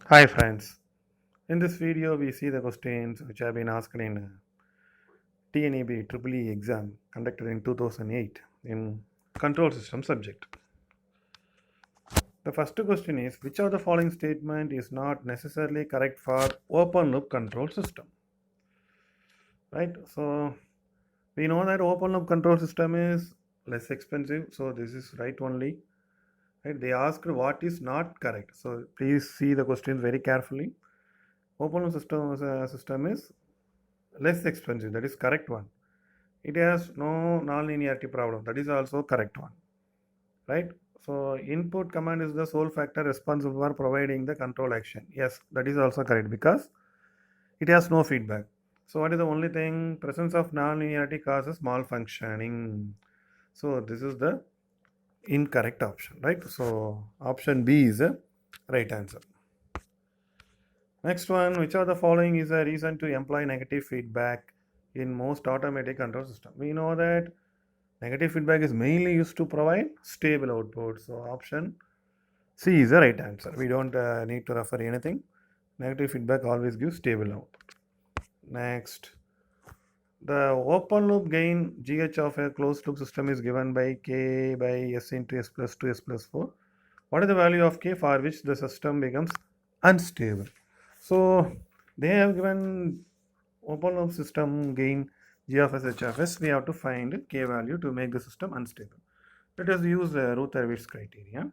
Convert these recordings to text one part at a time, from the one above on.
Hi friends, in this video we see the questions which have been asked in TNEB EEE exam conducted in 2008 in control system subject. The first question is, which of the following statement is not necessarily correct for open loop control system? Right, so we know that open loop control system is less expensive, so this is right only. Right, they asked what is not correct, so please see the questions very carefully. Open loop system is less expensive, that is correct one. It has no non-linearity problem, that is also correct one, right? So input command is the sole factor responsible for providing the control action. Yes, that is also correct because it has no feedback. So what is the only thing? Presence of non-linearity causes malfunctioning. So this is the incorrect option, right? So option B is the right answer. Next one, which of the following is a reason to employ negative feedback in most automatic control system? We know that negative feedback is mainly used to provide stable output. So option C is the right answer. We don't need to refer anything. Negative feedback always gives stable output. Next, the open loop gain GH of a closed loop system is given by K by S into S plus 2 S plus 4. What is the value of K for which the system becomes unstable? So they have given open loop system gain G of S H of S. We have to find K value to make the system unstable. Let us use the Routh-Hurwitz criterion.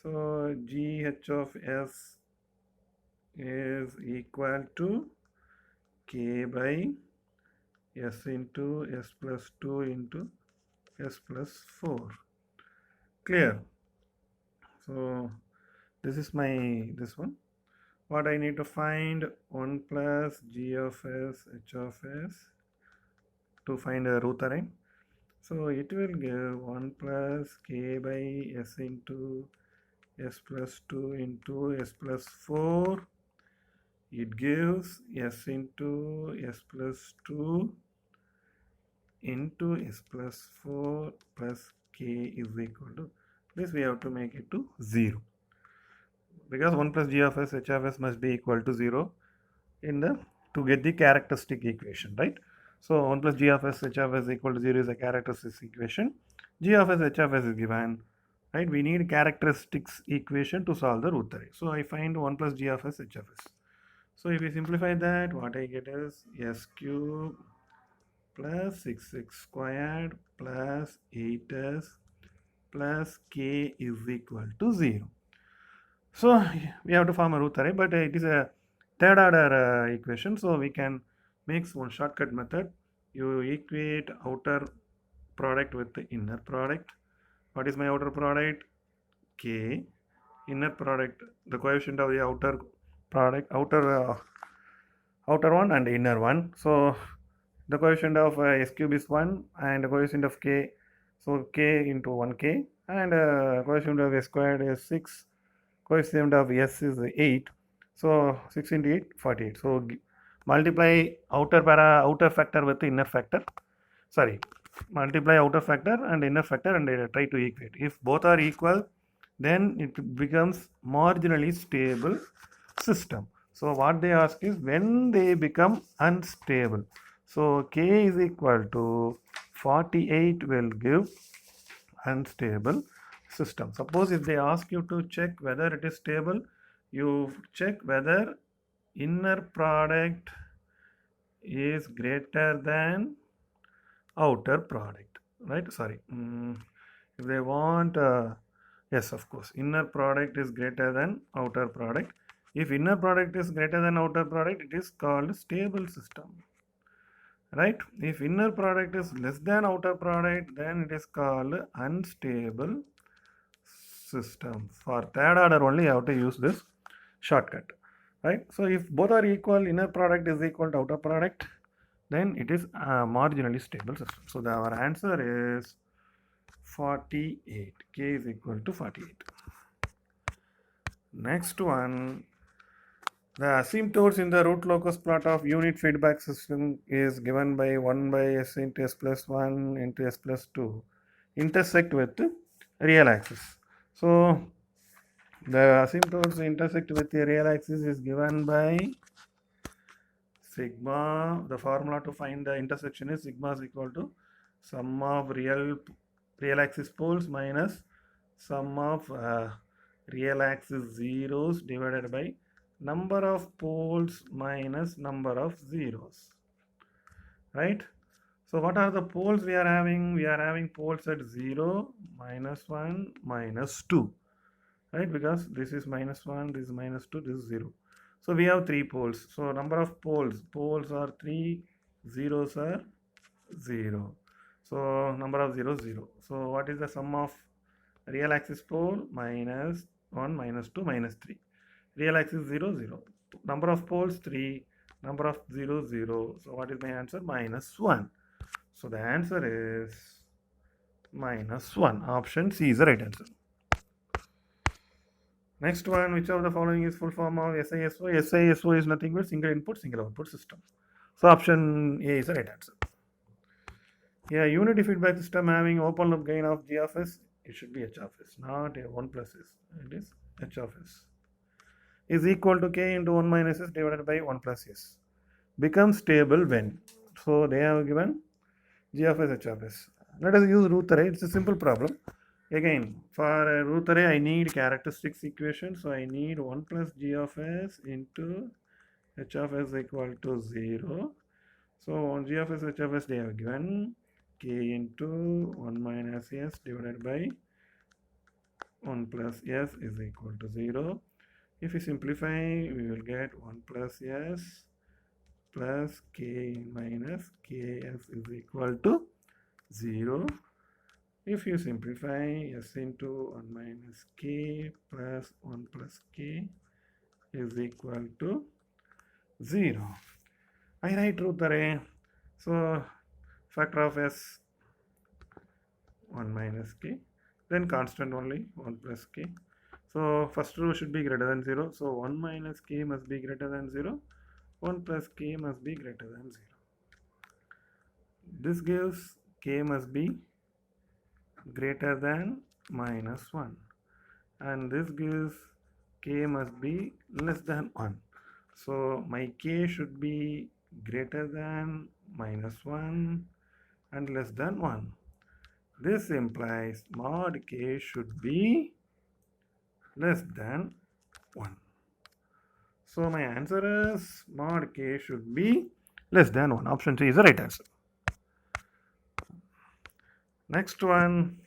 So GH of S is equal to K by S into S plus 2 into S plus 4. Clear? So this is this one. What I need to find 1 plus G of S H of S to find a Routh-Hurwitz. So it will give 1 plus K by S into S plus 2 into S plus 4. It gives S into S plus 2 into S plus 4 plus K is equal to this. We have to make it to 0 because 1 plus G of S H of S must be equal to 0 in the to get the characteristic equation, right? So 1 plus G of S H of S equal to 0 is a characteristic equation. G of S H of S is given, right? We need characteristics equation to solve the Routh-Hurwitz. So I find 1 plus G of S H of S. So if we simplify that, what I get is S cube plus 6x squared plus 8s plus K is equal to 0. So we have to form a Routh-Hurwitz, but it is a third order equation, so we can make one shortcut method. You equate outer product with the inner product. What is my outer product? K. Inner product, the coefficient of the outer product, outer one and inner one. So the coefficient of S cube is 1 and the coefficient of K, so K into 1K, and coefficient of S squared is 6, coefficient of S is 8, so 6 into 8, 48. So multiply outer factor with the inner factor, multiply outer factor and inner factor and try to equate. If both are equal, then it becomes marginally stable system. So what they ask is when they become unstable. So K is equal to 48 will give unstable system. Suppose if they ask you to check whether it is stable, you check whether inner product is greater than outer product, right? If they want yes, of course, inner product is greater than outer product. If inner product is greater than outer product, it is called stable system, right? If inner product is less than outer product, then it is called unstable system. For third order only you have to use this shortcut, right? So if both are equal, inner product is equal to outer product, then it is a marginally stable system. So our answer is 48. K is equal to 48. Next one, the asymptotes in the root locus plot of unit feedback system is given by 1 by S into S plus 1 into S plus 2 intersect with the real axis. So The asymptotes intersect with the real axis is given by sigma. The formula to find the intersection is sigma is equal to sum of real axis poles minus sum of real axis zeros divided by number of poles minus number of zeros, right? So what are the poles we are having? We are having poles at 0, -1, -2, right? Because this is -1, this is -2, this is 0. So we have 3 poles. So number of poles are 3, zeros are 0. So number of zeros 0. So what is the sum of real axis pole? -1, -2, -3. Real axis 0, 0. Number of poles 3, number of zeros 0. So what is my answer? -1. So the answer is -1. Option C is the right answer. Next one, which of the following is full form of SISO? SISO is nothing but single input, single output system. So option A is the right answer. Yeah, unity feedback system having open loop gain of G of S, it should be H of S, not a 1 plus S. It is H of S is equal to K into 1 minus S divided by 1 plus S. Becomes stable when? So they have given G of S, H of S. Let us use Routh-Hurwitz. It's a simple problem. Again, for Routh-Hurwitz, I need characteristics equation. So I need 1 plus G of S into H of S equal to 0. So on G of S, H of S, they have given K into 1 minus S divided by 1 plus S is equal to 0. If we simplify, we will get 1 plus S plus K minus Ks is equal to 0. If you simplify, S into 1 minus K plus 1 plus K is equal to 0. I write Routh-Hurwitz. So factor of S 1 minus K, then constant only 1 plus K. So first row should be greater than 0. So 1 minus K must be greater than 0. 1 plus K must be greater than 0. This gives K must be greater than -1. And this gives K must be less than 1. So my K should be greater than -1 and less than 1. This implies mod K should be less than 1. So my answer is mod K should be less than 1. Option C is the right answer. Next one,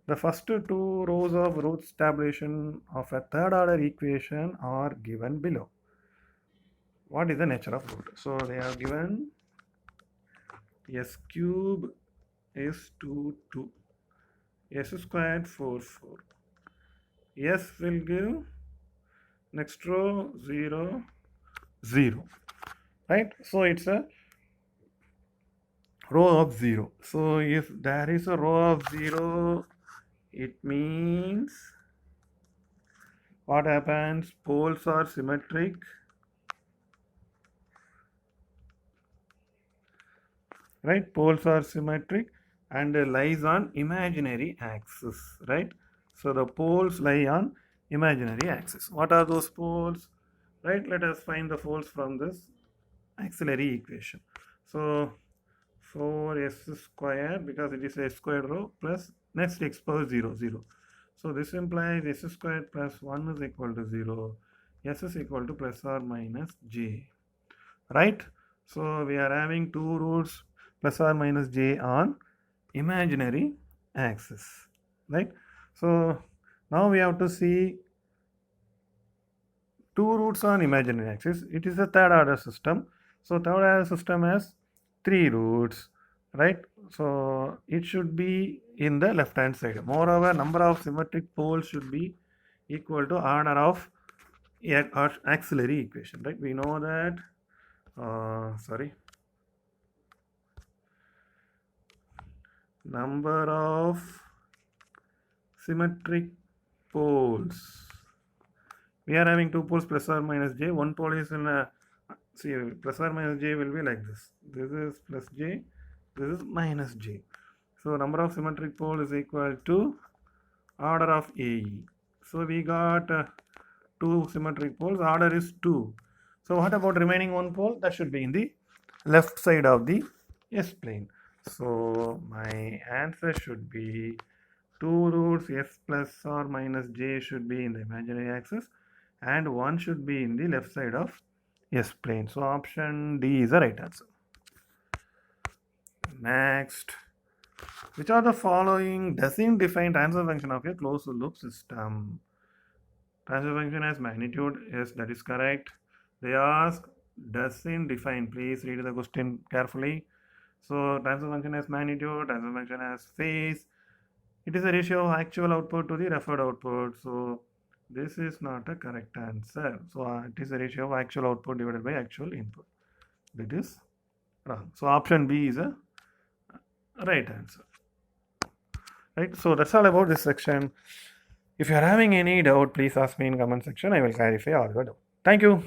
the first two rows of Routh's tabulation of a third order equation are given below. What is the nature of root? So they are given S cube is 2, 2. S squared 4, 4. S will give next row 0, 0. Right? So it's a row of 0. So if there is a row of 0, it means what happens? Poles are symmetric. Right? Poles are symmetric and lies on imaginary axis. Right? So the poles lie on imaginary axis. What are those poles? Right? Let us find the poles from this auxiliary equation. So 4s square, because it is a squared row, plus next x power 0, 0. So this implies s squared plus 1 is equal to 0. S is equal to plus or minus j. Right? So we are having two roots plus or minus j on imaginary axis. Right? So now we have to see two roots on imaginary axis. It is a third order system. So third order system has 3 roots, right? So it should be in the left hand side. Moreover, number of symmetric poles should be equal to order of auxiliary equation, right? We know that, number of symmetric poles. We are having 2 poles plus or minus j. One pole is in a, see, plus or minus j will be like this. This is plus j, this is minus j. So number of symmetric pole is equal to order of AE. So we got 2 symmetric poles. Order is 2. So what about remaining one pole? That should be in the left side of the S plane. So my answer should be 2 roots S plus or minus J should be in the imaginary axis, and 1 should be in the left side of S plane. So option D is the right answer. Next, which of the following doesn't define transfer function of a closed loop system? Transfer function has magnitude. Yes, that is correct. They ask doesn't define. Please read the question carefully. So transfer function has magnitude, transfer function has phase. It is a ratio of actual output to the referred output. So this is not a correct answer. So it is a ratio of actual output divided by actual input. That is wrong. So option B is a right answer. Right. So that's all about this section. If you are having any doubt, please ask me in comment section. I will clarify all your doubt. Thank you.